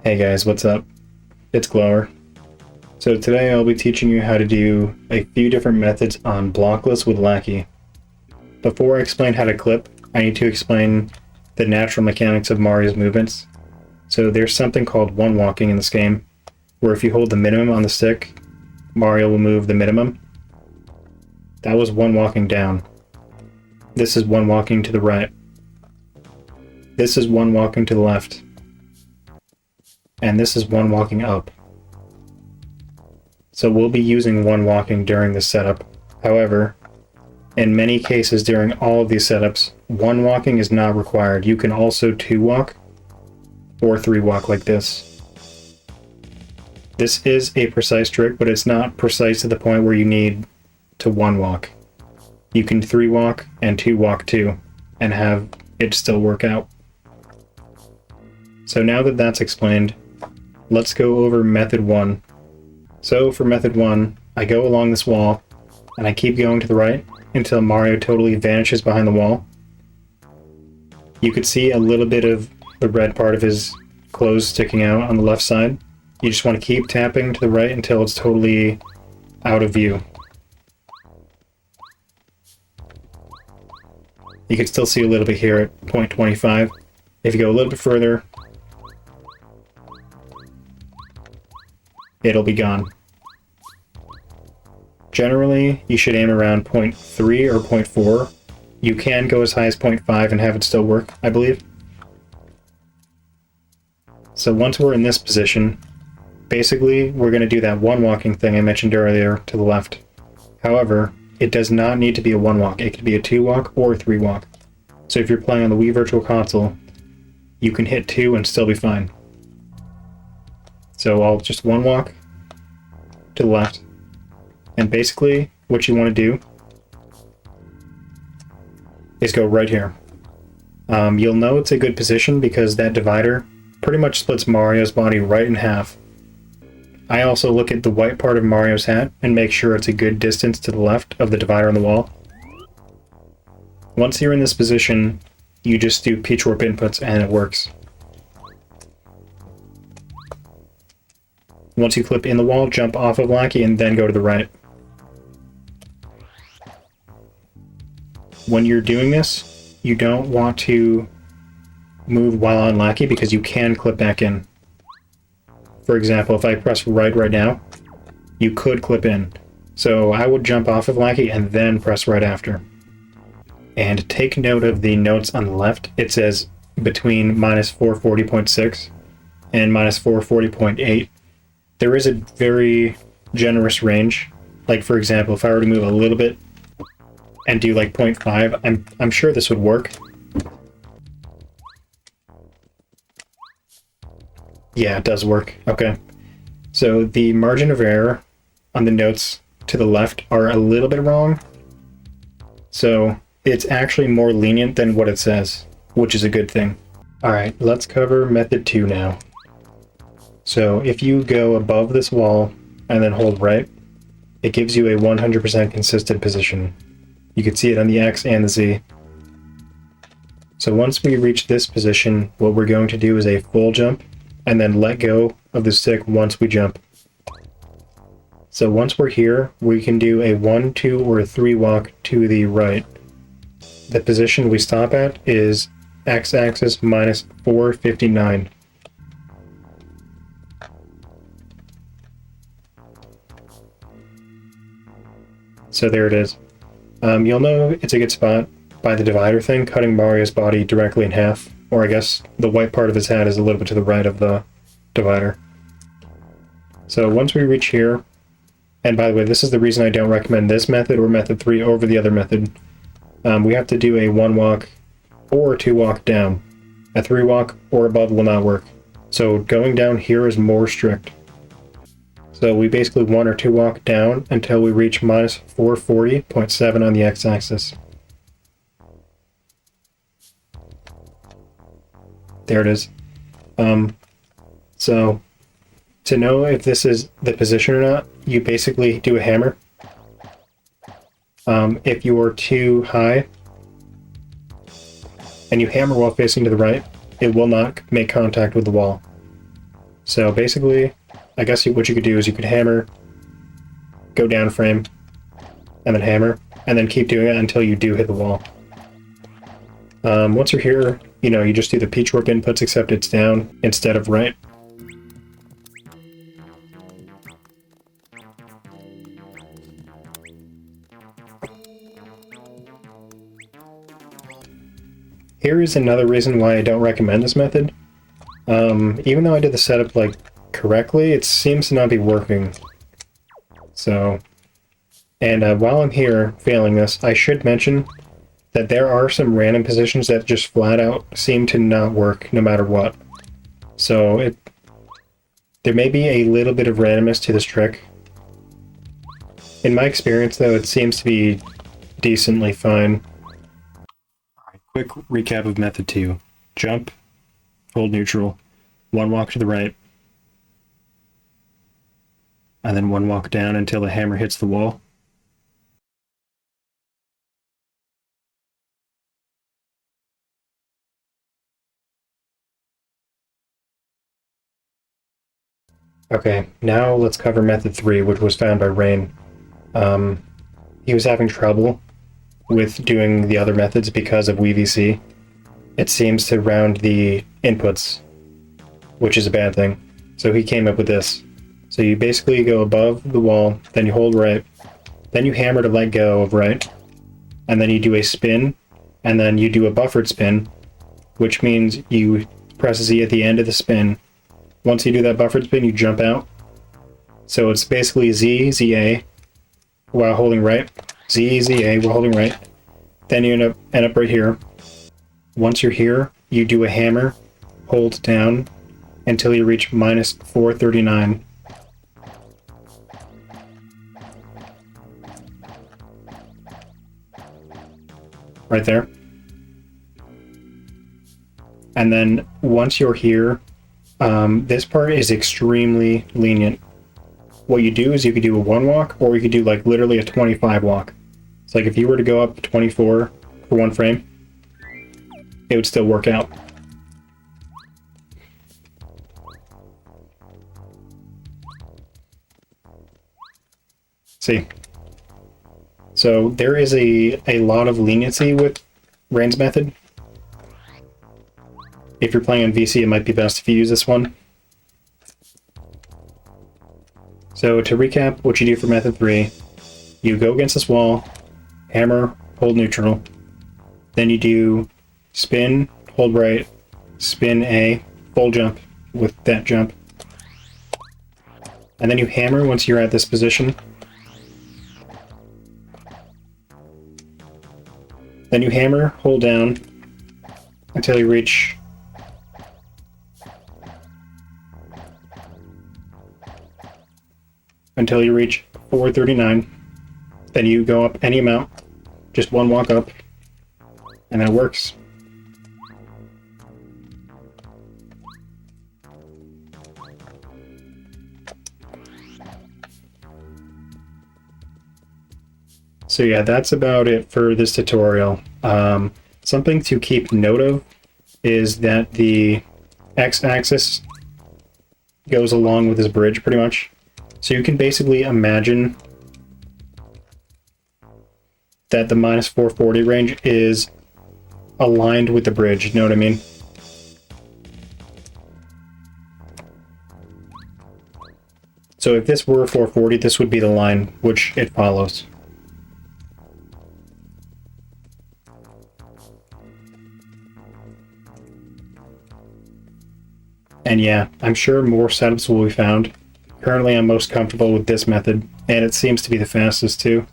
Hey guys, what's up? It's Glower. So today I'll be teaching you how to do a few different methods on Blockless with Laki. Before I explain how to clip, I need to explain the natural mechanics of Mario's movements. So there's something called one walking in this game, where if you hold the minimum on the stick, Mario will move the minimum. That was one walking down. This is one walking to the right. This is one walking to the left. And this is one walking up. So we'll be using one walking during this setup. However, in many cases during all of these setups, one walking is not required. You can also two walk or three walk like this. This is a precise trick, but it's not precise to the point where you need to one walk. You can three walk and two walk too, and have it still work out. So now that that's explained, let's go over method one. So for method one, I go along this wall, and I keep going to the right until Mario totally vanishes behind the wall. You could see a little bit of the red part of his clothes sticking out on the left side. You just want to keep tapping to the right until it's totally out of view. You can still see a little bit here at 0.25. If you go a little bit further, it'll be gone. Generally, you should aim around 0.3 or 0.4. You can go as high as 0.5 and have it still work, I believe. So once we're in this position, basically we're going to do that one walking thing I mentioned earlier to the left. However, it does not need to be a one walk. It could be a two walk or a three walk. So if you're playing on the Wii Virtual Console, you can hit two and still be fine. So I'll just one walk to the left. And basically what you want to do is go right here. You'll know it's a good position because that divider pretty much splits Mario's body right in half. I also look at the white part of Mario's hat and make sure it's a good distance to the left of the divider on the wall. Once you're in this position, you just do Peach Warp inputs and it works. Once you clip in the wall, jump off of Laki and then go to the right. When you're doing this, you don't want to move while on Laki because you can clip back in. For example, if I press right now, you could clip in. So I would jump off of Laki and then press right after. And take note of the notes on the left. It says between -440.6 and -440.8. There is a very generous range. Like for example, if I were to move a little bit and do like 0.5, I'm sure this would work. Yeah, it does work. Okay. So the margin of error on the notes to the left are a little bit wrong. So it's actually more lenient than what it says, which is a good thing. Alright, let's cover method 2 now. So if you go above this wall and then hold right, it gives you a 100% consistent position. You can see it on the X and the Z. So once we reach this position, what we're going to do is a full jump and then let go of the stick once we jump. So once we're here, we can do a 1, 2, or a 3 walk to the right. The position we stop at is x-axis -459. So there it is. You'll know it's a good spot by the divider thing, cutting Mario's body directly in half. Or I guess the white part of his hat is a little bit to the right of the divider. So once we reach here, and by the way, this is the reason I don't recommend this method or method 3 over the other method. We have to do a 1 walk or 2 walk down. A 3 walk or above will not work. So going down here is more strict. So we basically 1 or 2 walk down until we reach minus 440.7 on the x-axis. There it is. So to know if this is the position or not, you basically do a hammer. If you are too high and you hammer while facing to the right, it will not make contact with the wall. So basically, I guess what you could do is you could hammer, go down a frame, and then hammer, and then keep doing it until you do hit the wall. Once you're here, you just do the pitchwork inputs, except it's down instead of right. Here is another reason why I don't recommend this method. Even though I did the setup correctly, it seems to not be working. So, and while I'm here failing this, I should mention that there are some random positions that just flat out seem to not work no matter what. So there may be a little bit of randomness to this trick. In my experience though, it seems to be decently fine. Quick recap of method 2. Jump, hold neutral, 1 walk to the right, and then 1 walk down until the hammer hits the wall. Okay, now let's cover method 3, which was found by Rain. He was having trouble with doing the other methods because of WVC. It seems to round the inputs, which is a bad thing. So he came up with this. So you basically go above the wall, then you hold right, then you hammer to let go of right, and then you do a spin, and then you do a buffered spin, which means you press Z at the end of the spin. Once you do that buffered spin, you jump out. So it's basically Z, ZA, while holding right, Z, ZA, while holding right. Then you end up right here. Once you're here, you do a hammer, hold down, until you reach minus 439. Right there. And then once you're here, this part is extremely lenient. What you do is you could do a 1 walk, or you could do literally a 25 walk. It's if you were to go up 24 for 1 frame, it would still work out. See? So there is a lot of leniency with Rain's method. If you're playing on VC, it might be best if you use this one. So to recap what you do for method 3, you go against this wall, hammer, hold neutral, then you do spin, hold right, spin A, full jump with that jump, and then you hammer once you're at this position. Then you hammer, hold down until you reach until you reach 439. Then you go up any amount, just 1 walk up, and then it works. So yeah, that's about it for this tutorial. Something to keep note of is that the x-axis goes along with this bridge pretty much. So you can basically imagine that the minus 440 range is aligned with the bridge, you know what I mean? So if this were 440, this would be the line which it follows. And yeah, I'm sure more setups will be found. Currently I'm most comfortable with this method, and it seems to be the fastest too.